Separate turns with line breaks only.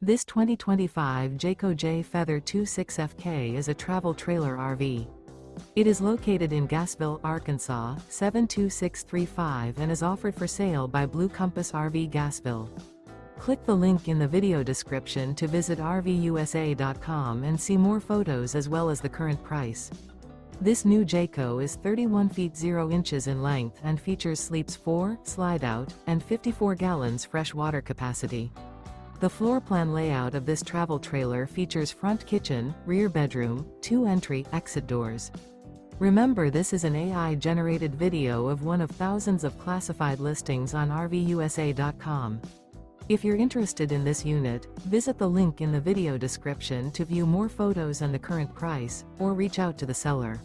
This 2025 Jayco Jay Feather 26FK is a travel trailer RV. It is located in Gassville, Arkansas, 72635 and is offered for sale by Blue Compass RV Gassville. Click the link in the video description to visit RVUSA.com and see more photos as well as the current price. This new Jayco is 31 feet 0 inches in length and features sleeps 4, slide-out, and 54 gallons fresh water capacity. The floor plan layout of this travel trailer features front kitchen, rear bedroom, 2 entry/exit doors. Remember, this is an AI-generated video of one of thousands of classified listings on RVUSA.com. If you're interested in this unit, visit the link in the video description to view more photos and the current price, or reach out to the seller.